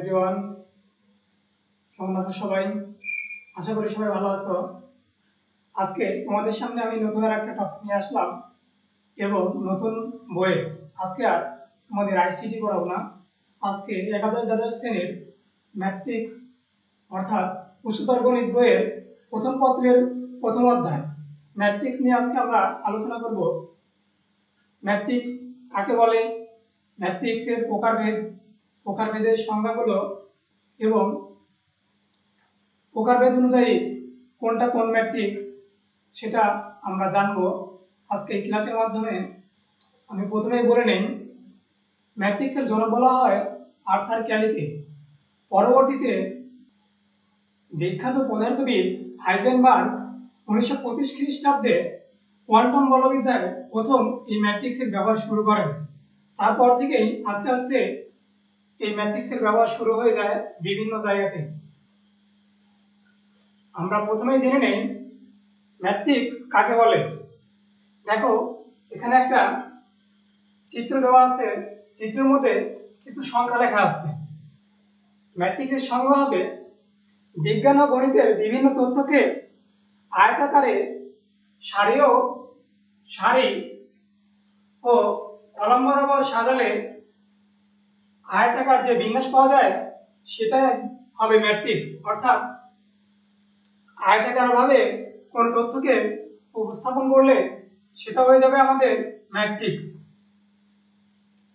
Everyone, কেমন আছো সবাই? আশা করি সবাই ভালো আছো। আজকে তোমাদের সামনে আমি নতুন একটা টপিক নিয়ে আসলাম এবং নতুন বই। আজকে আর তোমাদের আইসিটি পড়াবো না। আজকে একাদশ দ্বাদশ শ্রেণীর ম্যাট্রিক্স অর্থাৎ উচ্চতর গণিত বইয়ের প্রথম পত্রের প্রথম অধ্যায় ম্যাট্রিক্স নিয়ে আজকে আমরা আলোচনা করব। ম্যাট্রিক্স কাকে বলে, ম্যাট্রিক্সের প্রকারভেদের সংজ্ঞাগুলো এবং প্রকারভেদ অনুযায়ী কোনটা কোন ম্যাট্রিক্স সেটা আমরা জানবো আজকে এই ক্লাসের মাধ্যমে। আমি প্রথমেই বলে নেই, ম্যাট্রিক্সের জনক বলা হয় আর্থার ক্যালিকে। পরবর্তীতে বিখ্যাত পদার্থবিদ হাইজেনবার্গ 1925 খ্রিস্টাব্দে কোয়ান্টাম বলবিদ্যায় প্রথম এই ম্যাট্রিক্সের ব্যবহার শুরু করেন। তারপর থেকেই আস্তে আস্তে এই ম্যাট্রিক্সের ব্যবহার শুরু হয়ে যায় বিভিন্ন জায়গাতে। আমরা প্রথমেই জেনে নেই ম্যাট্রিক্স কাকে বলে। দেখো, এখানে একটা চিত্র দেওয়া আছে, চিত্রের মধ্যে কিছু সংখ্যা লেখা আছে। ম্যাট্রিক্সের সংজ্ঞা হবে বিজ্ঞান ও গণিতের বিভিন্ন তথ্যকে আয়তাকারে সারি ও কলাম বরাবর সাজালে আয়তাকার যে বিন্যাস পাওয়া যায় সেটা হবে ম্যাট্রিক্স। অর্থাৎ আয়তাকার ভাবে কোন তথ্যকে উপস্থাপন করলে সেটা হয়ে যাবে আমাদের ম্যাট্রিক্স।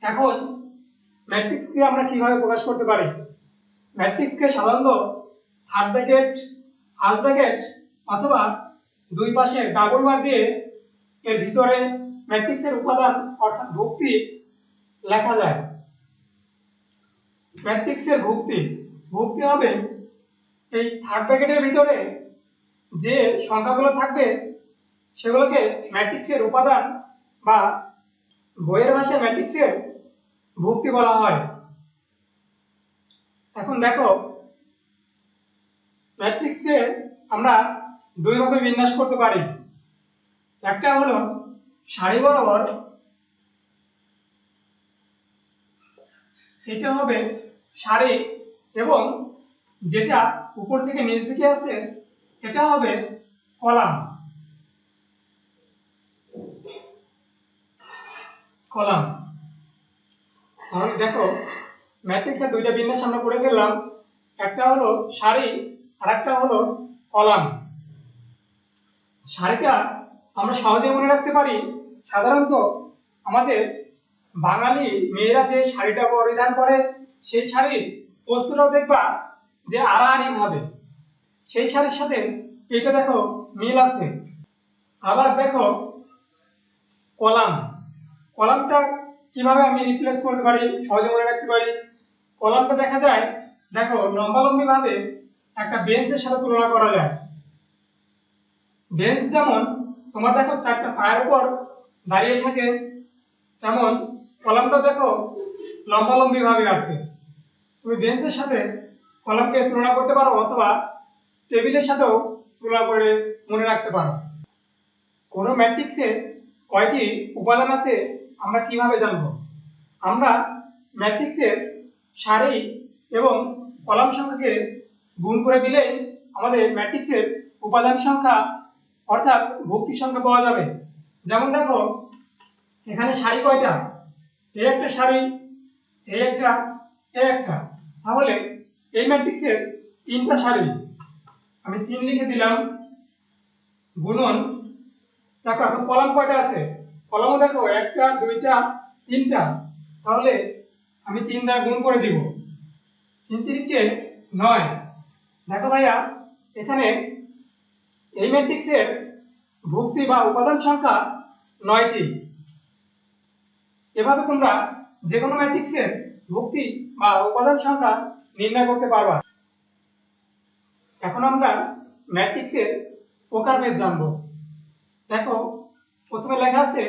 এখন ম্যাট্রিক্সকে আমরা কিভাবে প্রকাশ করতে পারি? ম্যাট্রিক্সকে সাধারণত থার্ড ব্র্যাকেট, ফার্স্ট ব্র্যাকেট অথবা দুই পাশে ডাবল বার দিয়ে এর ভিতরে ম্যাট্রিক্সের উপাদান অর্থাৎ ভুক্তি লেখা যায়। ম্যাট্রিক্সের ভুক্তি হবে এই থার্ড ব্র্যাকেটের ভিতরে যে সংখ্যাগুলো থাকবে সেগুলোকে ম্যাট্রিক্সের উপাদান বা বইয়ের ভাষায় ম্যাট্রিক্সের ভুক্তি বলা হয়। এখন দেখো, ম্যাট্রিক্সকে আমরা দুই ভাবে বিন্যাস করতে পারি। একটা হলো সারি বরাবর, এটা হবে সারি, এবং যেটা উপর থেকে নিচ দিকে আছে এটা হবে কলাম। তাহলে দেখো, ম্যাট্রিক্সের দুইটা বিন্যাস আমরা করে ফেললাম। একটা হলো সারি আর একটা হলো কলাম। সারিটা আমরা সহজে মনে রাখতে পারি। সাধারণত আমাদের বাঙালি মেয়েরা যে শাড়িটা পরিধান করে সেই শাড়ির বস্তুটাও দেখবা যে আড়াআড়ি ভাবে, সেই শাড়ির সাথে এটা দেখো মিল আছে। আবার দেখো কলামটা কিভাবে আমি রিপ্লেস করতে পারি, সহজে মনে রাখতে পারি। কলামটা দেখা যায়, দেখো লম্বালম্বি ভাবে একটা বেঞ্চের সাথে তুলনা করা যায়। বেঞ্চ যেমন তোমার দেখো চারটা পায়ের উপর দাঁড়িয়ে থাকে, তেমন কলামটা দেখো লম্বালম্বি ভাবে আছে। তুমি বেঞ্চের সাথে কলামকে তুলনা করতে পারো অথবা টেবিলের সাথেও তুলনা করে মনে রাখতে পারো। কোন ম্যাট্রিক্সে কয়টি উপাদান আছে আমরা কিভাবে জানবো? আমরা ম্যাট্রিক্সের সারি এবং কলাম সংখ্যাকে গুণ করে দিলেই আমাদের ম্যাট্রিক্সের উপাদান সংখ্যা অর্থাৎ ভুক্তি সংখ্যা পাওয়া যাবে। যেমন দেখো, এখানে সারি কয়টা? এই একটা সারি, এই একটা, এই একটা। তাহলে এই ম্যাট্রিক্সের তিনটা সারি, আমি 3 লিখে দিলাম, গুণন। দেখো এখন কলাম কয়টা আছে? কলামও দেখো একটা, দুইটা, তিনটা। তাহলে আমি 3 দ্বারা গুণ করে দিব, 3 তিরিকে 9। দেখো ভাইয়া, এখানে এই ম্যাট্রিক্সের ভুক্তি বা উপাদান সংখ্যা 9টি। এভাবে তোমরা যে কোনো ম্যাট্রিক্সের ভুক্তি বা উপাদান সংখ্যা নির্ণয় করতে পারবা। এখন আমরা ম্যাট্রিক্সের প্রকারভেদ জানবো। দেখো, প্রথমে লেখা আছে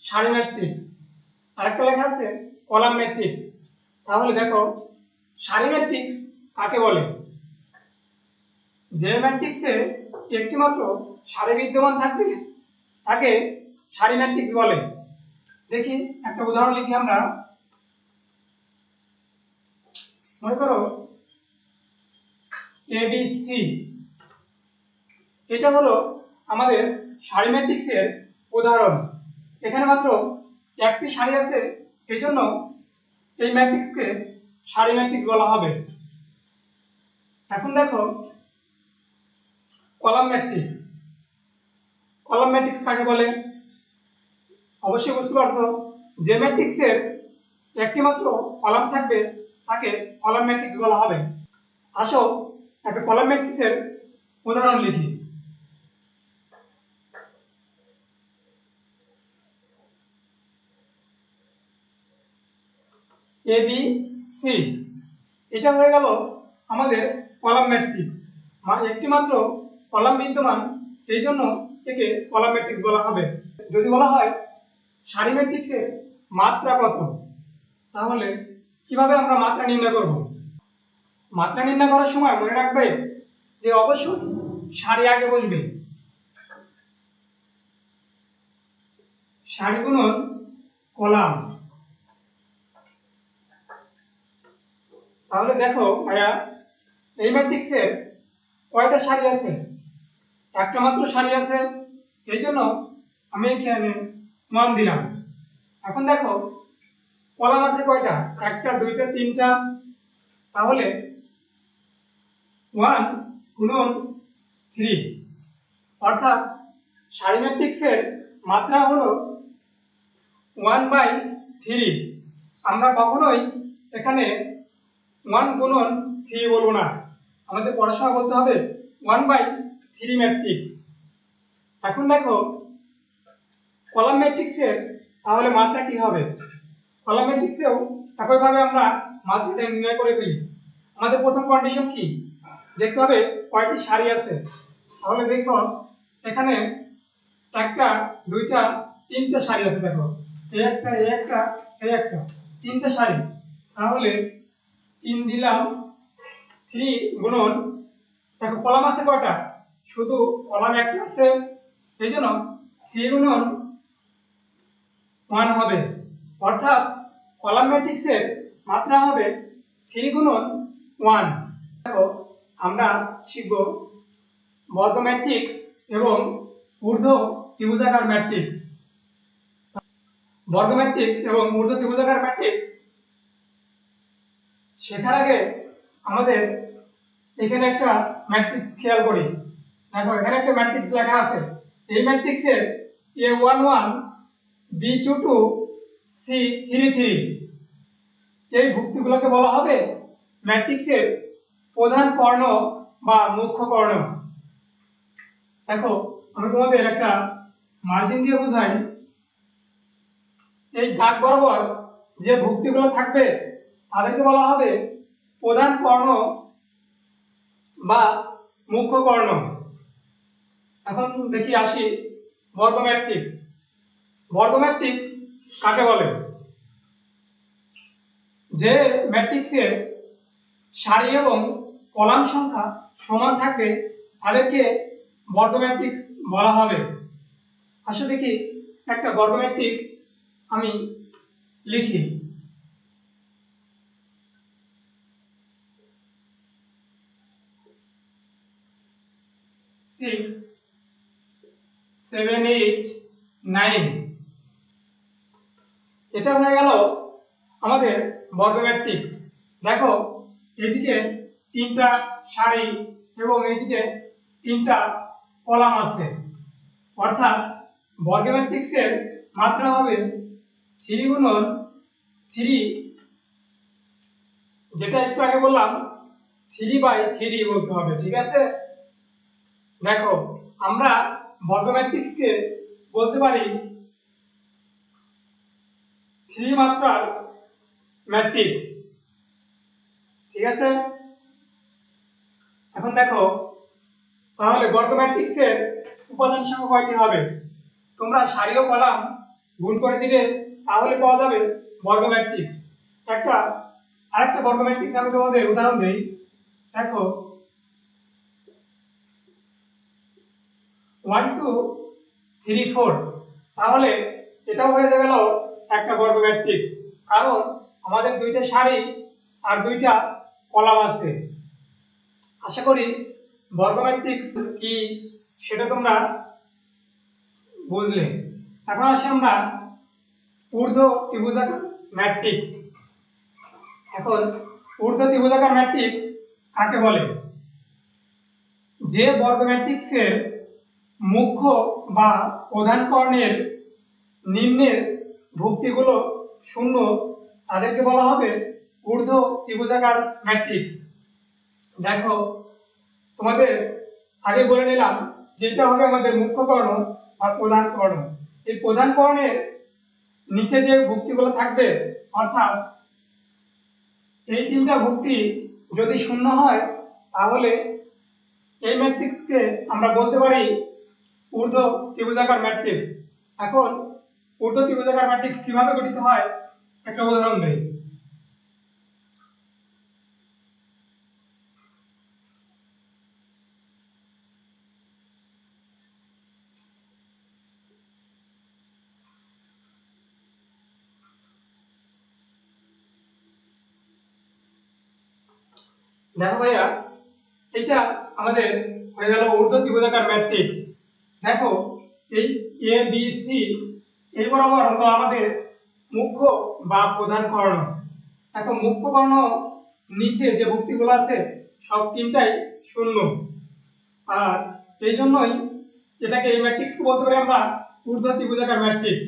সারি ম্যাট্রিক্স, আরেকটা লেখা আছে কলাম ম্যাট্রিক্স। তাহলে দেখো, সারি ম্যাট্রিক্স কাকে বলে? যে ম্যাট্রিক্সে একটি মাত্র সারি বিদ্যমান থাকবে তাকে সারি ম্যাট্রিক্স বলে। দেখি একটা উদাহরণ লিখি আমরা। মনে করো ABC। এটা হলো আমাদের সারি ম্যাট্রিক্সের উদাহরণ। এখানে মাত্র একটি সারি আছে, এজন্য এই ম্যাট্রিক্সকে সারি ম্যাট্রিক্স বলা হবে। এখন দেখো কলাম ম্যাট্রিক্স। কলাম ম্যাট্রিক্স কাকে বলে? অবশ্যই বুঝতে পারছো, যে ম্যাট্রিক্সের একটি মাত্র কলাম থাকবে তাকে কলাম ম্যাট্রিক্স বলা হবে। আসো একটা কলাম ম্যাট্রিক্সের উদাহরণ লিখি। ABC, এটা হয়ে গেল আমাদের কলাম ম্যাট্রিক্স। একটি মাত্র কলাম বিদ্যমান, এই জন্য একে কলাম ম্যাট্রিক্স বলা হবে। যদি বলা হয় সারি ম্যাট্রিক্সের মাত্রা কত, তাহলে কিভাবে আমরা মাত্রা নির্ণয় করব? মাত্রা নির্ণয় করার সময় মনে রাখবে যে অবশ্যই সারি আগে বসবে। সারি গুণন কলাম। তাহলে দেখো ভাইয়া, এই ম্যাট্রিক্সের কয়টা সারি আছে? একটা মাত্র সারি আছে, এই জন্য আমি এখানে 1 দিলাম। এখন দেখো কলাম আছে কয়টা? একটা, দুইটা, তিনটা। তাহলে 1 গুণন 3, অর্থাৎ সারি ম্যাট্রিক্সের মাত্রা হলো 1/3। আমরা কখনোই এখানে 1 গুণন 3 বলবো না, আমাদের পড়াশোনা বলতে হবে 1/3 ম্যাট্রিক্স। এখন দেখো কলাম ম্যাট্রিক্সের তাহলে মাত্রা কি হবে? কলাম ম্যাট্রিক্সেও একইভাবে আমরা মাত্রাটা নির্ণয় করে ফেলি। আমাদের প্রথম কন্ডিশন কি? দেখতে হবে কয়টি সারি আছে। তাহলে দেখো এখানে একটা, দুইটা, তিনটা সারি আছে। দেখো এই একটা, এই একটা, এই একটা, তিনটা সারি। তাহলে 3 দিলাম, 3 গুণন, দেখো কলাম আছে কয়টা? শুধু কলাম একটা আছে, এইজন্য 3 গুণন 1 হবে, অর্থাৎ কলাম ম্যাট্রিক্সের মাত্রা হবে 3 গুণন 1। দেখো আমরা শিখব বর্গ ম্যাট্রিক্স এবং ঊর্ধ্ব ত্রিভুজাকার ম্যাট্রিক্স। বর্গ ম্যাট্রিক্স এবং ঊর্ধ্ব ত্রিভুজাকার ম্যাট্রিক্স শেখার আগে আমাদের এখানে একটা ম্যাট্রিক্স খেয়াল করি। দেখো এখানে একটা ম্যাট্রিক্স লেখা আছে। এই ম্যাট্রিক্সের A11 B22 C33 এই ভুক্তিগুলোকে বলা হবে ম্যাট্রিক্সের প্রধান কর্ণ বা মুখ্য কর্ণ। দেখো আমি তোমাদের একটা মার্জিন দিয়ে বোঝাই। এই দাগ বরাবর যে ভুক্তিগুলো থাকবে তাদেরকে বলা হবে প্রধান কর্ণ বা মুখ্য কর্ণ। এখন দেখি আসি বর্গ ম্যাট্রিক্স। বর্গ ম্যাট্রিক্স কাকে বলে? যে ম্যাট্রিক্সের সারি এবং কলাম সংখ্যা সমান থাকবে তাদেরকে বর্গ ম্যাট্রিক্স বলা হবে। আসলে দেখি একটা বর্গ ম্যাট্রিক্স আমি লিখি। 6 7 8 9, এটা হয়ে গেল আমাদের বর্গ ম্যাট্রিক্স। দেখো এদিকে তিনটা সারি এবং এদিকে তিনটা কলাম আছে, অর্থাৎ বর্গ ম্যাট্রিক্সের মাত্রা হবে 3 গুণন 3, যেটা একটু আগে বললাম 3/3 বলতে হবে, ঠিক আছে? দেখো আমরা বর্গ ম্যাট্রিক্সকে বলতে পারি 3 মাত্রার ম্যাট্রিক্স, ঠিক আছে? এখন দেখো তাহলে বর্গ ম্যাট্রিক্সের উপাদান সংখ্যা কয়টি হবে? তোমরা সারি ও কলাম গুণ করে দিলে তাহলে পাওয়া যাবে বর্গ ম্যাট্রিক্স। আরেকটা বর্গ ম্যাট্রিক্স আমি তোমাদের উদাহরণ দেই। দেখো 1 2 3 4, তাহলে এটাও হয়ে গেল একটা বর্গ ম্যাট্রিক্স, কারণ আমাদের দুইটা সারি আর দুইটা কলাম আছে। আশা করি বর্গ ম্যাট্রিক্স কি সেটা তোমরা বুঝলে। এখন আসি আমরা ঊর্ধ্ব ত্রিভুজাকার ম্যাট্রিক্স। এখন ঊর্ধ্ব ত্রিভুজাকার ম্যাট্রিক্স কাকে বলে? যে বর্গ ম্যাট্রিক্সের মুখ্য বা প্রধান কর্ণের নিম্নের ভুক্তিগুলো শূন্য তাদেরকে বলা হবে ঊর্ধ্ব ত্রিভুজাকার ম্যাট্রিক্স। দেখো তোমাদের আগে বলে নিলাম যেটা হবে আমাদের মুখ্য কর্ণ বা প্রধান কর্ণ। এই প্রধান কর্ণের নিচে যে ভুক্তিগুলো থাকবে অর্থাৎ এই তিনটা ভুক্তি যদি শূন্য হয় তাহলে এই ম্যাট্রিক্সকে আমরা বলতে পারি ঊর্ধ্ব ত্রিভুজাকার ম্যাট্রিক্স। এখন ঊর্ধ্ব ত্রিভুজাকার ম্যাট্রিক্স কিভাবে গঠিত হয় একটা উদাহরণ দেই। দেখো ভাইয়া, এটা আমাদের হয়ে গেল ঊর্ধ্ব ত্রিভুজাকার ম্যাট্রিক্স। দেখো এই এ বি সি এই বরাবর হলো আমাদের মুখ্য বা প্রধান কর্ণ। দেখো মুখ্য কর্ণ নিচে যে ভুক্তিগুলো আছে সব তিনটাই শূন্য, আর এই জন্যই এটাকে এই ম্যাট্রিক্সকে বলতে পারি আমরা ঊর্ধ্ব ত্রিভুজাকার ম্যাট্রিক্স।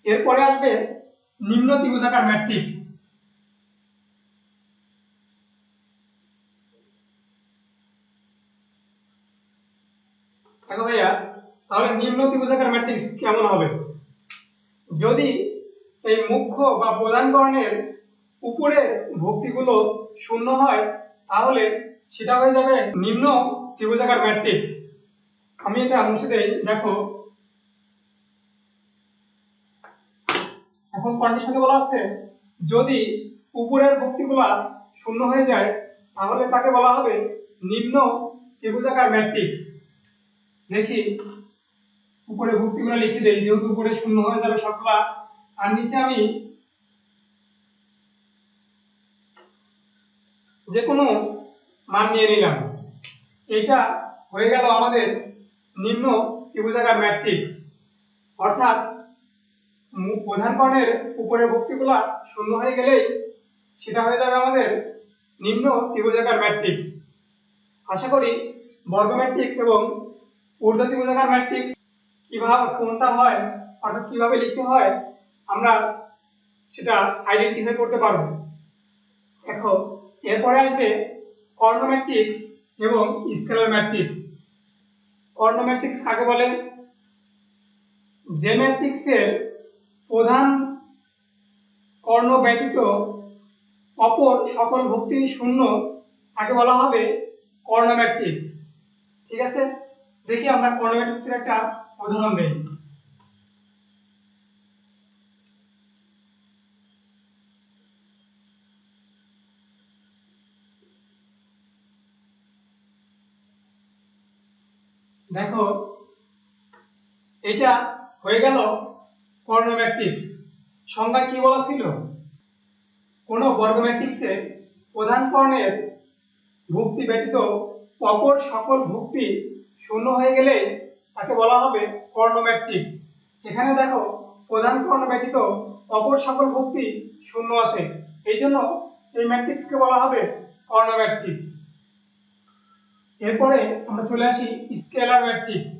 এরপরে আসবে নিম্ন ত্রিভুজাকার ম্যাট্রিক্স। দেখো ভাইয়া, তাহলে নিম্ন ত্রিভুজাকার ম্যাট্রিক্স কেমন হবে? যদি এই মুখ্য বা প্রধান কর্ণের উপরের ভুক্তিগুলো শূন্য হয় তাহলে সেটা হয়ে যাবে নিম্ন ত্রিভুজাকার ম্যাট্রিক্স। আমি এটা মুছে দেই। দেখো এখন কন্ডিশনে বলা আছে যদি উপরের ভুক্তিগুলো শূন্য হয়ে যায় তাহলে তাকে বলা হবে নিম্ন ত্রিভুজাকার ম্যাট্রিক্স। দেখি উপরে ভুক্তিগুলো লিখে দেই, যেহেতু উপরে শূন্য হয়ে যাবে সবগুলা, আর নিচে আমি যে কোনো মান নিয়ে নিলাম। এটা হয়ে গেল আমাদের নিম্ন ত্রিভুজাকার ম্যাট্রিক্স। অর্থাৎ প্রধান কর্ণের উপরে ভুক্তিগুলো শূন্য হয়ে গেলেই সেটা হয়ে যাবে আমাদের নিম্ন ত্রিভুজাকার ম্যাট্রিক্স। আশা করি বর্গ ম্যাট্রিক্স এবং ঊর্ধ্ব ত্রিভুজাকার ম্যাট্রিক্স কিভাবে কোনটা হয় অর্থাৎ কিভাবে লিখতে হয় আমরা সেটা আইডেন্টিফাই করতে পারবো। দেখো এরপরে আসবে কর্ণ ম্যাট্রিক্স এবং স্কেলার ম্যাট্রিক্স। কর্ণ ম্যাট্রিক্স কাকে বলে? যে ম্যাট্রিক্সের প্রধান কর্ণ ব্যতীত অপর সকল ভুক্তি শূন্য তাকে বলা হবে কর্ণ ম্যাট্রিক্স। ঠিক আছে, দেখি আমরা কর্ণ ম্যাট্রিক্সের একটা উদাহরণ দেই। দেখো এটা হয়ে গেল কর্ণ ম্যাট্রিক্স। সংজ্ঞা কি বলা ছিল? কোন বর্গ ম্যাট্রিক্সে প্রধান কর্ণের ভুক্তি ব্যতীত অপর সকল ভুক্তি শূন্য হয়ে গেলে তাকে বলা হবে কর্ণ ম্যাট্রিক্স। এখানে দেখো প্রধান কর্ণ ব্যতীত অপর সকল ভুক্তি শূন্য আছে, এই জন্য এই ম্যাট্রিক্সকে বলা হবে কর্ণ ম্যাট্রিক্স। এরপরে আমরা চলে আসি স্কেলার ম্যাট্রিক্স।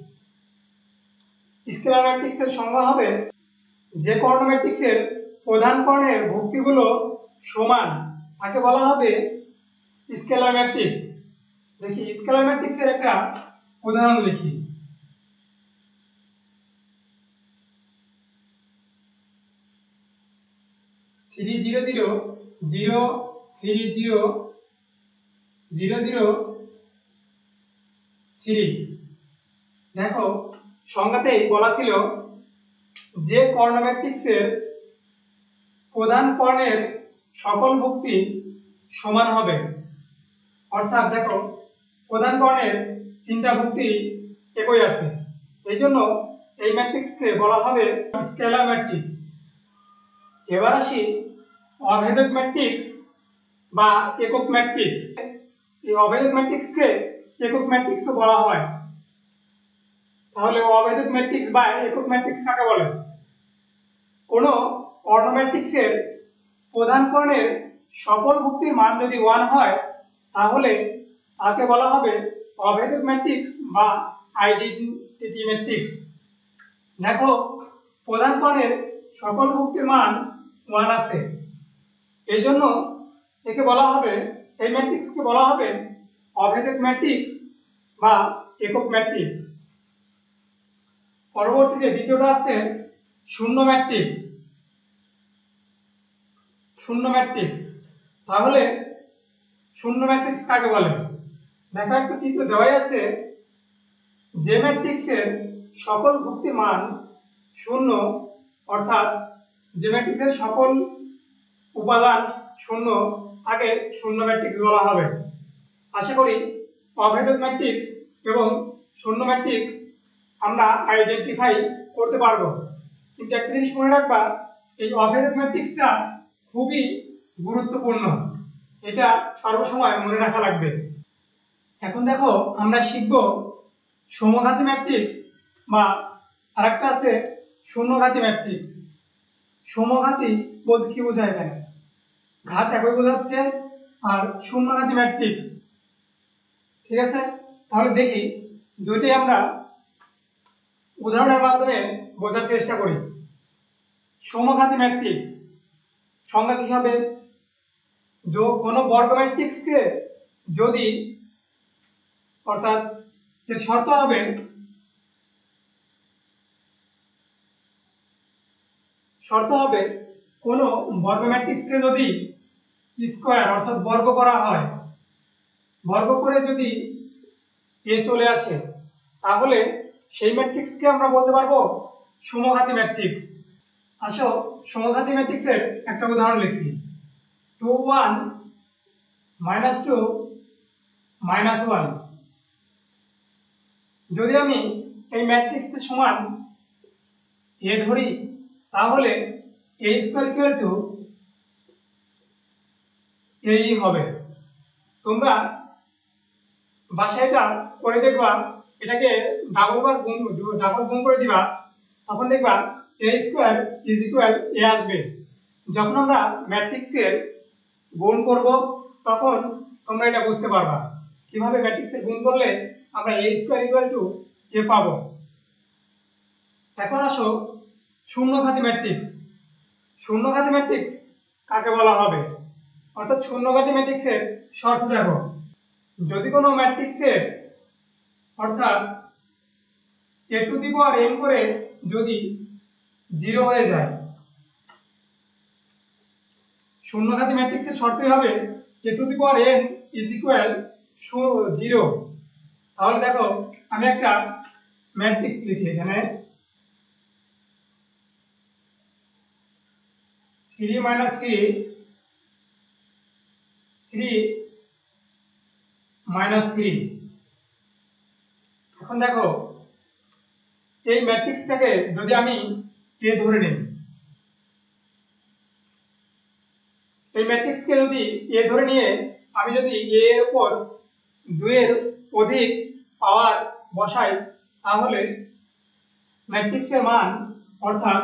স্কেলার ম্যাট্রিক্সের সংজ্ঞা হবে যে কর্ণ ম্যাট্রিক্সের প্রধান কর্ণের ভুক্তিগুলো সমান তাকে বলা হবে স্কেলার ম্যাট্রিক্স। দেখি স্কেলার ম্যাট্রিক্সের একটা উদাহরণ লিখি। Three zero zero zero three zero zero zero three. দেখো সংজ্ঞাতেই বলা ছিল যে কর্ণ ম্যাট্রিক্সের প্রধান কর্ণের সকল ভুক্তি সমান হবে। অর্থাৎ দেখো প্রধান কর্ণের তিনটা ভুক্তি একই আছে, এই জন্য এই ম্যাট্রিক্সকে বলা হবে স্কেলার ম্যাট্রিক্স। এবার আসি অভেদক ম্যাট্রিক্স বা একক ম্যাট্রিক্স। এই অভেদক ম্যাট্রিক্সকে একক ম্যাট্রিক্সও বলা হয়। তাহলে অভেদক ম্যাট্রিক্স বা একক ম্যাট্রিক্স কাকে বলে? কোন কর্ণ ম্যাট্রিক্সের প্রধান কর্ণের সকল ভুক্তির মান যদি 1 হয় তাহলে তাকে বলা হবে অভেদক ম্যাট্রিক্স বা আইডেন্টিটি ম্যাট্রিক্স। দেখো প্রধান কর্ণের সকল ভুক্তির মান 1 আছে, এই জন্য একে বলা হবে, এই ম্যাট্রিক্সকে বলা হবে অভেদক ম্যাট্রিক্স বা একক ম্যাট্রিক্স। পরবর্তীতে দ্বিতীয়টা আছে শূন্য ম্যাট্রিক্স। শূন্য ম্যাট্রিক্স, তাহলে শূন্য ম্যাট্রিক্স কাকে বলে? দেখো একটা চিত্র দেওয়াই আছে, যে ম্যাট্রিক্সের সকল ভুক্তির মান শূন্য, অর্থাৎ যে ম্যাট্রিক্সের সকল উপাদান শূন্য, তাকে শূন্য ম্যাট্রিক্স বলা হবে। আশা করি অভেদক ম্যাট্রিক্স এবং শূন্য ম্যাট্রিক্স আমরা আইডেন্টিফাই করতে পারবো। কিন্তু একটা জিনিস মনে রাখবা, এই অভেদক ম্যাট্রিক্সটা খুবই গুরুত্বপূর্ণ, এটা সর্বসময় মনে রাখা লাগবে। এখন দেখো আমরা শিখব সমঘাতী ম্যাট্রিক্স বা আরেকটা আছে শূন্যঘাতী ম্যাট্রিক্স। সমঘাতী বলতে কি বোঝায় এখানে? ঘাত একই বোঝাচ্ছে, আর শূন্যঘাতী ম্যাট্রিক্স, ঠিক আছে? তাহলে দেখি দুইটাই আমরা উদাহরণের মাধ্যমে বোঝার চেষ্টা করি। সমঘাতী ম্যাট্রিক্স সংজ্ঞা কি হবে? কোনো বর্গ ম্যাট্রিক্সকে যদি, অর্থাৎ এর শর্ত হবে কোনো বর্গ ম্যাট্রিক্সকে যদি স্কয়ার অর্থাৎ বর্গ করা হয়, বর্গ করে যদি এ চলে আসে, তাহলে সেই ম্যাট্রিক্সকে আমরা বলতে পারবো সমঘাতী ম্যাট্রিক্স। আসো সমঘাতী ম্যাট্রিক্সের একটা উদাহরণ লিখি। 2 1 -2 -1। যদি আমি এই ম্যাট্রিক্সটি সমান এ ধরি, তাহলে a স্কয়ার ইকুয়াল টু এই হবে। তোমরা বাসায় এটা করে দেখবা, এটাকে ডাবল গুণ করে দিবা, তখন দেখবা a square is equal a আসবে। যখন আমরা ম্যাট্রিক্সের গুণ করব তখন তোমরা এটা বুঝতে পারবা কিভাবে ম্যাট্রিক্সের গুণ করলে আমরা a square equal to a পাবো। এখন আসো শূন্যঘাতী ম্যাট্রিক্স। শূন্যঘাতী ম্যাট্রিক্স কাকে বলা হবে? অর্থাৎ শূন্যঘাতী ম্যাট্রিক্সের শর্ত দেখো, যদি কোনো ম্যাট্রিক্সের অর্থাৎ a to the power n করে যদি 0 হয়ে যায়, শূন্যঘাতী ম্যাট্রিক্সের শর্তই হবে a to the power n is equal 0। তাহলে দেখো আমি একটা ম্যাট্রিক্স লিখি এখানে 3 - 3 3 -3। এখন দেখো এই ম্যাট্রিক্সটাকে যদি আমি a ধরে নিই, এই ম্যাট্রিক্সকে যদি a ধরে নিয়ে আমি যদি a এর উপর 2 এর অধিক পাওয়ার বসাই, তাহলে ম্যাট্রিক্সের মান, অর্থাৎ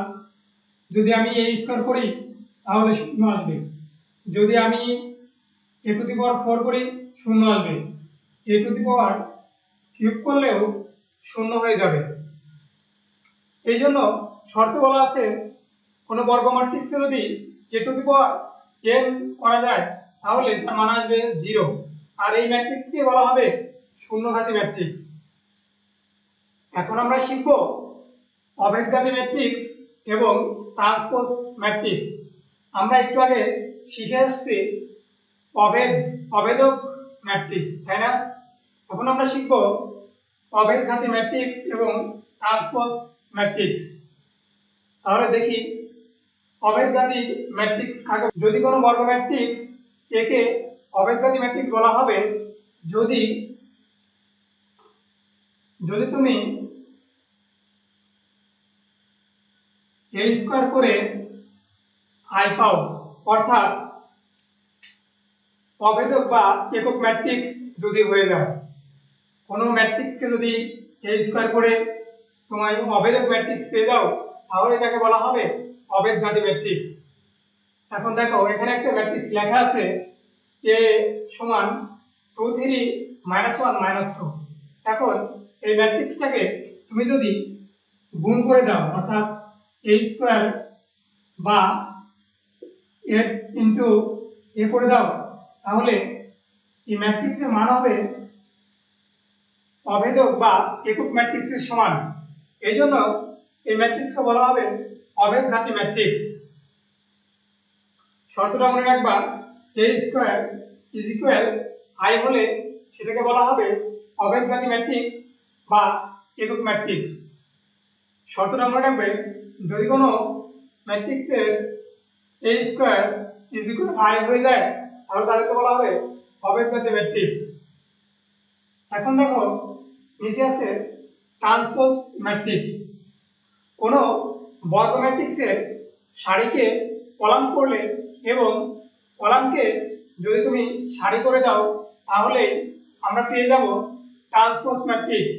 যদি আমি a স্কয়ার করি তাহলে 0 আসবে, যদি আমি a টু দি পাওয়ার 4 করি 0 আসবে, a to the power cube করলেও 0 হয়ে যাবে। এই জন্য শর্তে বলা আছে কোনো বর্গ ম্যাট্রিক্সকে যদি a to the power n করা যায় তাহলে তার মান আসবে 0, আর এই ম্যাট্রিক্সকে বলা হবে শূন্যঘাতী ম্যাট্রিক্স। এখন আমরা শিখব অভেদঘাতী ম্যাট্রিক্স এবং ট্রান্সপোজ ম্যাট্রিক্স। আমরা একটু আগে শিখে আসছি অভেদক ম্যাট্রিক্স, তাই না? এখন আমরা শিখব অভেদঘাতী ম্যাট্রিক্স এবং ট্রান্সপোজ ম্যাট্রিক্স। তাহলে দেখি অভেদঘাতী ম্যাট্রিক্স কাকে? যদি কোনো বর্গ ম্যাট্রিক্স একে অভেদঘাতী ম্যাট্রিক্স বলা হবে যদি তুমি a স্কয়ার করে i পাও, অর্থাৎ অভেদক বা একক ম্যাট্রিক্স যদি হয়ে যায়, কোনো ম্যাট্রিক্সকে যদি a স্কয়ার করে তোমার অভেদক ম্যাট্রিক্স পেয়ে যাও, তাহলে এটাকে বলা হবে অভেদঘাতী ম্যাট্রিক্স। এখন দেখো এখানে একটা ম্যাট্রিক্স লেখা আছে a সমান 2 3 -1 -2। এখন এই ম্যাট্রিক্সটাকে তুমি যদি গুণ করে দাও, অর্থাৎ a স্কয়ার বা a ইনটু a করে দাও, তাহলে এই ম্যাট্রিক্সের মান হবে অভেদক বা একক ম্যাট্রিক্সের সমান। এইজন্য এই ম্যাট্রিক্সকে বলা হবে অভেদঘাতী ম্যাট্রিক্স। শর্তটা মনে রাখবা, a square is equal i হলে সেটাকে বলা হবে অভেদঘাতী ম্যাট্রিক্স বা একক ম্যাট্রিক্স। শর্তটা মনে রাখবে, যদি কোনো ম্যাট্রিক্সের a square is equal i হয়ে যায়, তাহলে তাদেরকে বলা হবে অভেদঘাতী ম্যাট্রিক্স। এখন দেখো নিচে আছে ট্রান্সপোজ ম্যাট্রিক্স। কোনো বর্গ ম্যাট্রিক্সের সারিকে কলাম করলে এবং কলামকে যদি তুমি সারি করে দাও, তাহলে আমরা পেয়ে যাব ট্রান্সপোজ ম্যাট্রিক্স।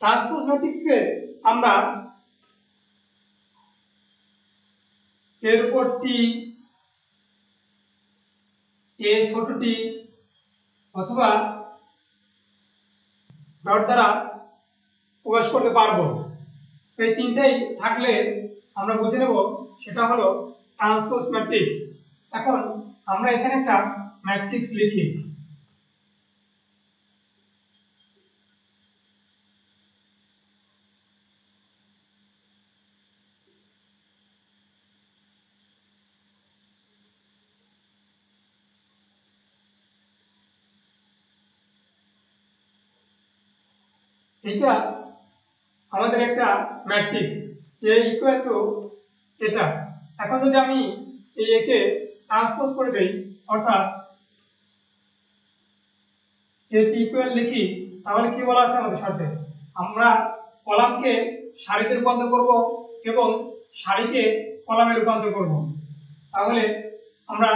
ট্রান্সপোজ ম্যাট্রিক্সে আমরা এর উপর টি, এ ছোট টি অথবা ডট দ্বারা প্রকাশ করতে পারবো। এই তিনটাই থাকলে আমরা বুঝে নেব সেটা হলো ট্রান্সপোজ ম্যাট্রিক্স। এখন আমরা এখানে একটা ম্যাট্রিক্স লিখি। এটা আমাদের একটা ম্যাট্রিক্স a ইকুয়াল টু এটা। এখন যদি আমি এই a কে ট্রান্সপোজ করে দেই, অর্থাৎ a টি ইকুয়াল লিখি, তাহলে কি বলা আছে আমাদের সাথে, আমরা কলামকে সারিতে রূপান্তর করব এবং সারিকে কলামে রূপান্তর করব। তাহলে আমরা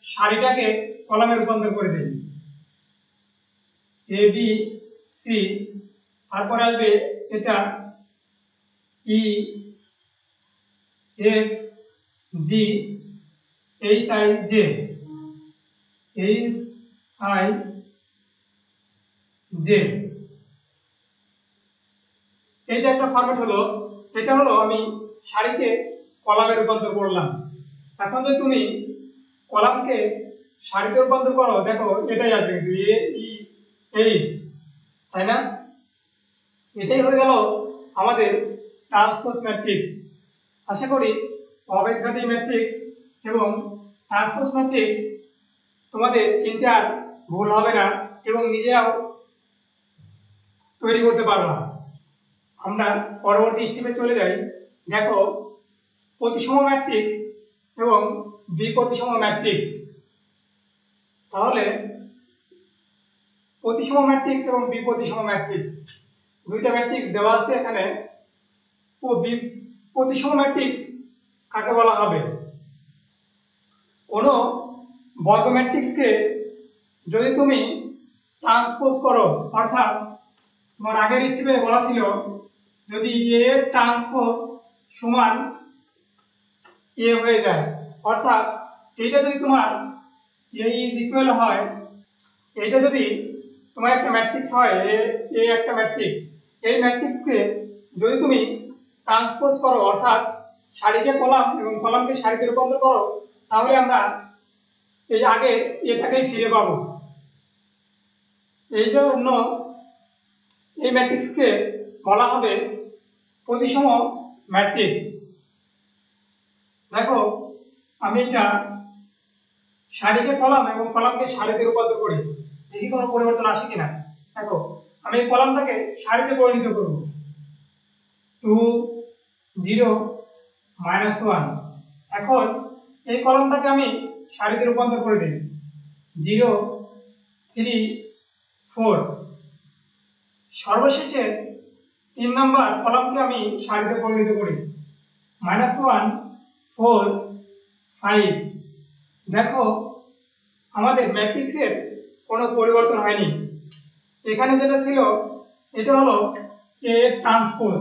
সারিটাকে কলামে রূপান্তর করে দেই, a b c, তারপর আসবে এটা E F G H I J, H I J. এই যে একটা ফরম্যাট হলো, এটা হলো আমি সারিকে কলামে রূপান্তর করলাম। এখন যদি তুমি কলামকে সারিতে রূপান্তর করো, দেখো এটাই আসবে এ ই এইচ, তাই না? এটাই হয়ে গেল আমাদের ট্রান্সপোজ ম্যাট্রিক্স। আশা করি অভেদঘাতী ম্যাট্রিক্স এবং ট্রান্সপোজ ম্যাট্রিক্স তোমাদের চিনতে আর ভুল হবে না এবং নিজেরাও তৈরি করতে পারবা। আমরা পরবর্তী স্টেপে চলে যাই। দেখো প্রতিসম ম্যাট্রিক্স এবং বিপ্রতিসম ম্যাট্রিক্স। তাহলে প্রতিসম ম্যাট্রিক্স এবং বিপ্রতিসম ম্যাট্রিক্স, দুইটা ম্যাট্রিক্স দেওয়া আছে এখানে। ও বিপ্রতিসম ম্যাট্রিক্স কাকে বলা হবে? কোনো বর্গ ম্যাট্রিক্সকে যদি তুমি ট্রান্সপোজ করো, অর্থাৎ তোমার আগের স্টেপে বলা ছিল যদি a ট্রান্সপোজ সমান a হয়ে যায়, অর্থাৎ এটা যদি তোমার a ইজ ইকুয়াল হয়, এটা যদি তোমার একটা ম্যাট্রিক্স হয়, a একটা ম্যাট্রিক্স, এই ম্যাট্রিক্সকে যদি তুমি ট্রান্সপোজ করো, অর্থাৎ সারিকে কলাম এবং কলামকে সারিতে রূপান্তর করো, তাহলে আমরা এই আগে এটাকেই ফিরে পাবো। এই জন্য এই ম্যাট্রিক্সকে বলা হবে প্রতিসম ম্যাট্রিক্স। দেখো আমি এটা সারিকে কলাম এবং কলামকে সারিতে রূপান্তর করি, দেখি কোনো পরিবর্তন আসে কিনা। দেখো আমি এই কলামটাকে সারিতে পরিণত করব, 2 0 -1। এখন এই কলামটাকে আমি সারিতে রূপান্তর করে দিই, 0 3 4। সর্বশেষে 3 নাম্বার কলামকে আমি সারিতে পরিণত করি, -1 4 5। দেখো আমাদের ম্যাট্রিক্সের কোনো পরিবর্তন হয়নি। এখানে যেটা ছিল এটা হলো এ ট্রান্সপোজ,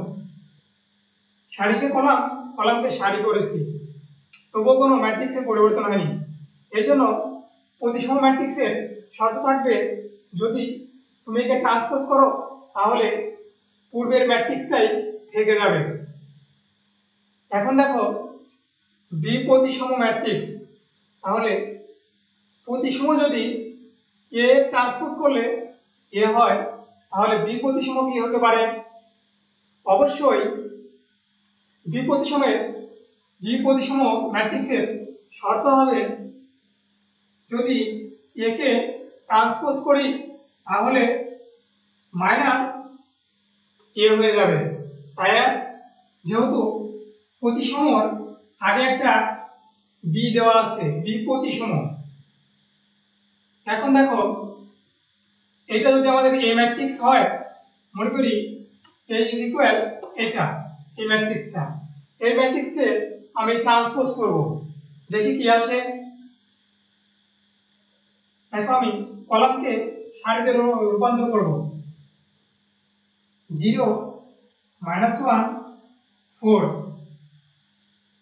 সারিকে কলাম, কলামকে সারি করেছি, তবুও কোনো ম্যাট্রিক্সের পরিবর্তন হয়নি। এই জন্য প্রতিসম ম্যাট্রিক্সের শর্ত থাকবে যদি তুমি একে ট্রান্সপোজ করো তাহলে পূর্বের ম্যাট্রিক্সটাই থেকে যাবে। এখন দেখো বি প্রতিসম ম্যাট্রিক্স, তাহলে প্রতিসম যদি এ ট্রান্সপোজ করলে এ হয়, তাহলে বি প্রতিসম কি হতে পারে? অবশ্যই বি প্রতিসম ম্যাট্রিক্সের শর্ত হবে যদি এ কে ট্রান্সপোজ করি তাহলে মাইনাস এ হয়ে যাবে। তাই যেহেতু প্রতিসমর আগে একটা বি দেওয়া আছে, বি প্রতিসম। এখন দেখো এটা যদি আমাদের এ ম্যাট্রিক্স হয়, মনে করি এ ইজ ইকুয়াল এটা, এই ম্যাট্রিক্সটা, এই ম্যাট্রিক্সকে আমি ট্রান্সপোজ করব, দেখি কি আসে। এখন আমি কলামকে সারিতে রূপান্তর করব। 0 -1 4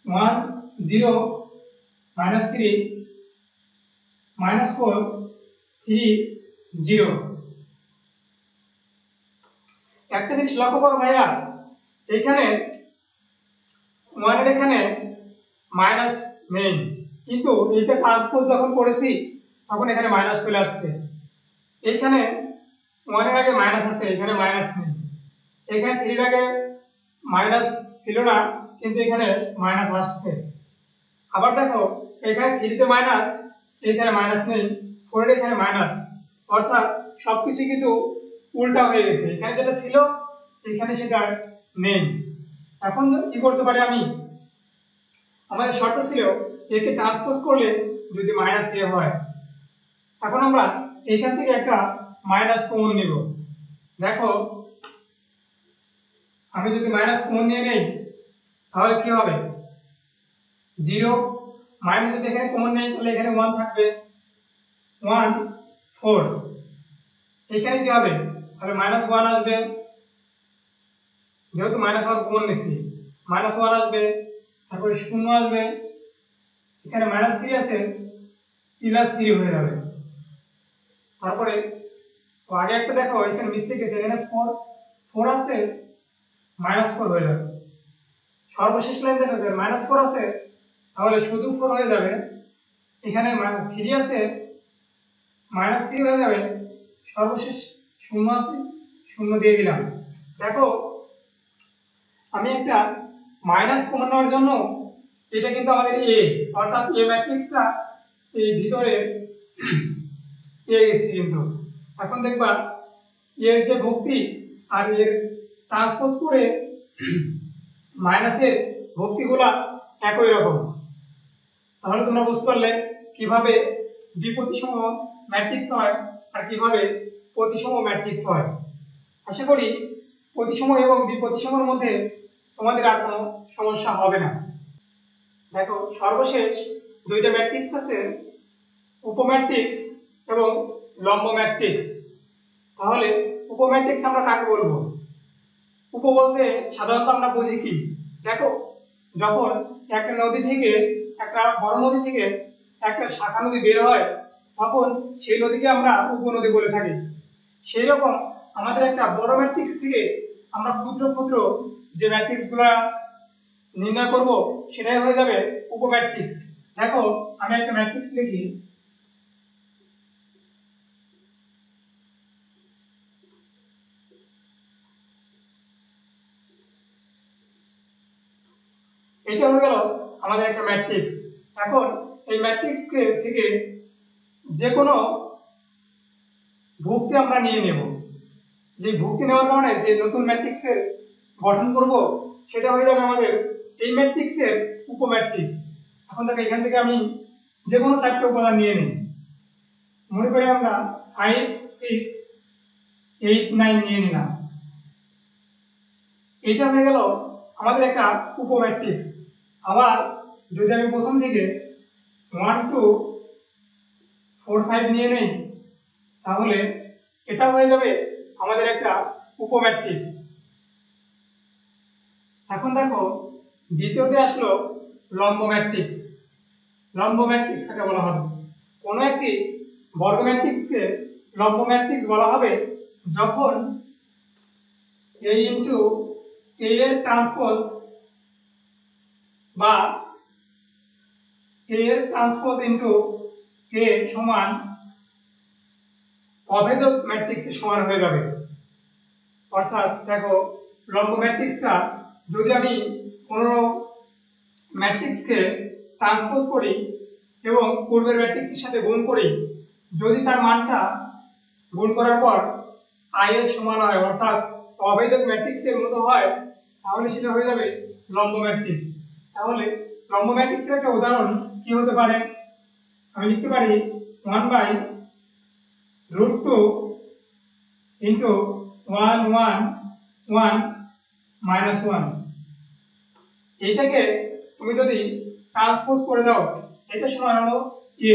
1 0 -3 -4 3 0। একটা জিনিস লক্ষ্য করো ভাইয়া, এখানে 1 এর এখানে মাইনাস নেই, কিন্তু এইটা ট্রান্সপোজ যখন করেছি তখন এখানে মাইনাস চলে আসছে। এইখানে 1 এর আগে মাইনাস আছে, এখানে মাইনাস নেই। এখানে 3 এর আগে মাইনাস ছিল না, কিন্তু এখানে মাইনাস আসছে। আবার দেখো এখানে 3 তে মাইনাস, এখানে মাইনাস নেই, 4 এর এখানে মাইনাস, অর্থাৎ সবকিছু কিন্তু উল্টা হয়ে গেছে। এখানে যেটা ছিল এখানে সেটা নেই। এখন কি করতে পারি আমি? আমাদের শর্ত ছিল একে ট্রান্সপোজ করলে যদি মাইনাস এ হয়। এখন আমরা এইখান থেকে একটা মাইনাস কমন নিব। দেখো আমি যদি মাইনাস কমন নিয়ে নেই তাহলে কি হবে? 0 মাইনাস যদি এখানে কমন নেই তাহলে এখানে 1 থাকবে, 1 4, এখানে কি হবে? তাহলে -1 আসবে, যেহেতু -1 কমন নিছি, -1 আসবে, তারপরে 0 আসবে, এখানে -3 আছে, +3 হয়ে যাবে। তারপরে আগে একটা দেখো এখানে মিস্টেক আছে, এখানে 4 আছে, -4 হয়ে যাবে। সর্বশেষ লাইন দেখো -4 আছে, তাহলে শুধু 4 হয়ে যাবে। এখানে 3 আছে, -3 হয়ে যাবে। সর্বশেষ 0 আছে, 0 দিয়ে দিলাম। দেখো আমি একটা মাইনাস কমন নেওয়ার জন্য, এটা কিন্তু আমাদের এ, অর্থাৎ এ ম্যাট্রিক্সটা এই ভিতরে এ গেছে। কিন্তু এখন দেখবা এর যে ভক্তি আর এর ট্রান্সপোজ করে মাইনাসের ভক্তিগুলা একই রকম। তাহলে তোমরা বুঝতে পারলে কিভাবে বিপ্রতিসম ম্যাট্রিক্স হয় আর কিভাবে প্রতিসম ম্যাট্রিক্স হয়। আশা করি প্রতিসম এবং বিপ্রতিসমর মধ্যে তোমাদের আর কোনো সমস্যা হবে না। দেখো সর্বশেষ দুইটা ম্যাট্রিক্স আছে, উপম্যাট্রিক্স এবং লম্ব ম্যাট্রিক্স। তাহলে উপম্যাট্রিক্স আমরা কাকে বলবো? উপ বলতে সাধারণত আমরা বুঝি কি? দেখো যখন একটা নদী থেকে, একটা বড় নদী থেকে একটা শাখা নদী বের হয়, তখন সেই নদীকে আমরা উপনদী বলে থাকি। সেই রকম আমাদের একটা বড় ম্যাট্রিক্স থেকে আমরা ক্ষুদ্র ক্ষুদ্র যে ম্যাট্রিক্সগুলো নির্ণয় করব সেটাই হয়ে যাবে উপম্যাট্রিক্স। দেখো আমি একটা ম্যাট্রিক্স লিখি, এটা হয়ে গেল আমাদের একটা ম্যাট্রিক্স। এখন এই ম্যাট্রিক্স থেকে যে কোনো ভুক্তি আমরা নিয়ে নেব। যে ভুক্তি নেওয়ার কারণে যে নতুন ম্যাট্রিক্সের গঠন করব সেটা হয়ে যাবে আমাদের এই ম্যাট্রিক্সের উপম্যাট্রিক্স। এখন দেখো এখান থেকে আমি যে কোনো চারটি উপাদান নিয়ে নিই। মনে করি আমরা 5 6 8 9 নিয়ে নিলাম। এটা হয়ে গেল আমাদের একটা উপম্যাট্রিক্স। আবার যদি আমি প্রথম থেকে 1 2 4 5 নিয়ে নেই, তাহলে এটা হয়ে যাবে আমাদের একটা উপম্যাট্রিক্স। এখন দেখো দ্বিতীয়তে আসলো লম্ব ম্যাট্রিক্স। লম্ব ম্যাট্রিক্স কাকে বলা হবে? কোনো একটি বর্গ ম্যাট্রিক্সকে লম্ব ম্যাট্রিক্স বলা হবে যখন A ইনটু A এর ট্রান্সপোজ বা A এর ট্রান্সপোজ ইনটু A সমান অভেদক ম্যাট্রিক্সের সমান হয়ে যাবে। অর্থাৎ দেখো লম্ব ম্যাট্রিক্সটা যদি আমি কোনো ম্যাট্রিক্সকে ট্রান্সপোজ করি এবং পূর্বের ম্যাট্রিক্সের সাথে গুণ করি, যদি তার মানটা গুণ করার পর i এর সমান হয় অর্থাৎ অভেদক ম্যাট্রিক্সের মতো হয়, তাহলে সেটা হয়ে যাবে লম্ব ম্যাট্রিক্স। তাহলে লম্ব ম্যাট্রিক্সের একটা উদাহরণ কি হতে পারে? আমি লিখতে পারি 1/√2 ইনটু 1 1 1 মাইনাস 1। এইটাকে তুমি যদি ট্রান্সপোজ করে দাও, এটা সমান হলো a।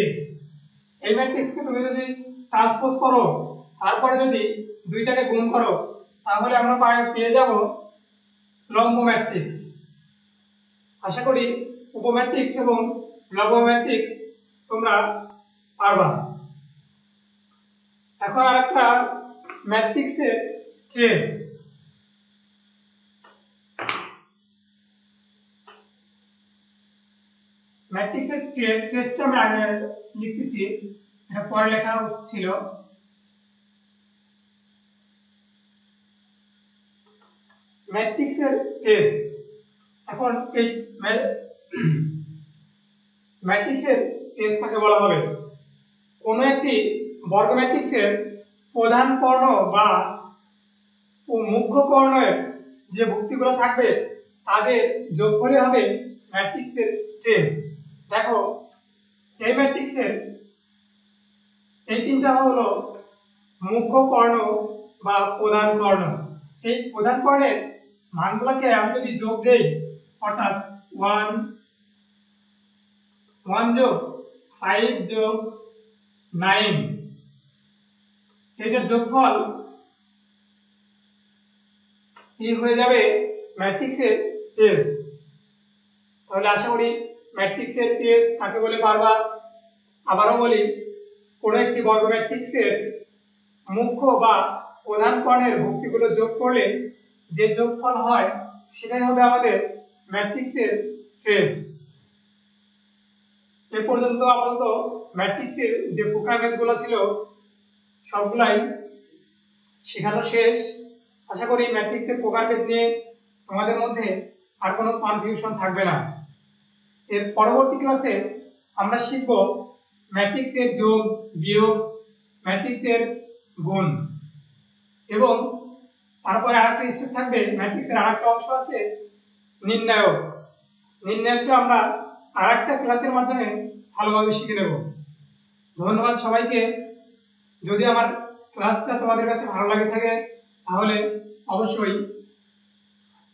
এই ম্যাট্রিক্সকে তুমি যদি ট্রান্সপোজ করো, তারপরে যদি দুইটাকে গুণ করো, তাহলে আমরা পেয়ে যাব লম্ব ম্যাট্রিক্স। আশা করি উপম্যাট্রিক্স এবং লম্ব ম্যাট্রিক্স তোমরা পারবা। এখন আরেকটা ম্যাট্রিক্সের ট্রেস। ম্যাট্রিক্সের ট্রেসটা আমি আগে লিখতেছি, এটা পরে লেখা উচিত ছিল। ম্যাট্রিক্সের ট্রেস। এখন এই ম্যাট্রিক্সের ট্রেস কাকে বলা হবে? কোন একটি বর্গ ম্যাট্রিক্সের প্রধান কর্ণ বা মুখ্য কর্ণের যে ভুক্তিগুলো থাকবে তাদের যোগফলই হবে ম্যাট্রিক্সের ট্রেস। দেখো এই ম্যাট্রিক্সের এই তিনটা হলো মুখ্য কর্ণ বা প্রধান কর্ণ। এই প্রধান কর্ণের মানগুলোকে আমি যদি যোগ দেই, অর্থাৎ 1 যোগ 5 যোগ 9, এটার যোগফল এই হয়ে যাবে ম্যাট্রিক্সের ট্রেস। তাহলে আশা করি ম্যাট্রিক্সের ট্রেস কাকে বলে পারবা। আবারও বলি, কোন একটি বর্গ ম্যাট্রিক্সের মুখ্য বা প্রধান কর্ণের ভুক্তিগুলো যোগ করলে যে যোগফল হয় সেটাই হবে আমাদের ম্যাট্রিক্সের ট্রেস। এ পর্যন্ত আপাতত ম্যাট্রিক্সের যে প্রকারভেদগুলো ছিল সবগুলাই শেখানো শেষ। আশা করি ম্যাট্রিক্সের প্রকারভেদ নিয়ে তোমাদের মধ্যে আর কোনো কনফিউশন থাকবে না। এর পরবর্তী ক্লাসে আমরা শিখব ম্যাট্রিক্সের যোগ বিয়োগ, ম্যাট্রিক্সের গুণ, এবং তারপরে আরেকটা স্টেপ থাকবে, ম্যাট্রিক্সের আরেকটা অংশ আছে নির্ণায়ক। নির্ণায়কটা আমরা আরেকটা ক্লাসের মাধ্যমে ভালোভাবে শিখে নেব। ধন্যবাদ সবাইকে। যদি আমার ক্লাসটা তোমাদের কাছে ভালো লাগে থাকে তাহলে অবশ্যই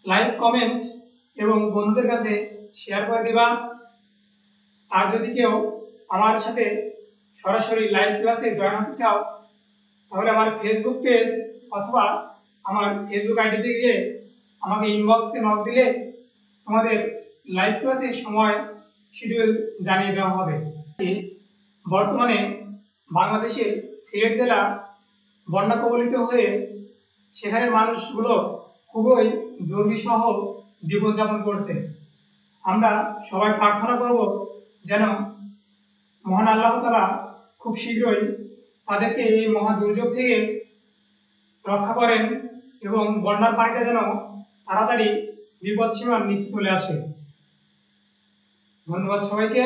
লাইক, কমেন্ট এবং বন্ধুদের কাছে শেয়ার করে দিবা। আর যদি কেউ আমার সাথে সরাসরি লাইভ ক্লাসে জয়েন হতে চাও, তাহলে আমার ফেসবুক পেজ অথবা আমার ফেসবুক আইডিতে গিয়ে আমাকে ইনবক্সে নক দিলে তোমাদের লাইভ ক্লাসের সময় শিডিউল জানিয়ে দেওয়া হবে। বর্তমানে বাংলাদেশের সিলেট জেলা বন্যা কবলিত হয়ে সেখানের মানুষগুলো খুবই দুর্বিষহ জীবনযাপন করছে। আমরা সবাই প্রার্থনা করব যেন মহান আল্লাহ তাআলা খুব শীঘ্রই তাদেরকে এই মহা দুর্যোগ থেকে রক্ষা করেন এবং বন্যার পানিটা যেন তাড়াতাড়ি বিপদসীমার নিচে চলে আসে। ধন্যবাদ সবাইকে।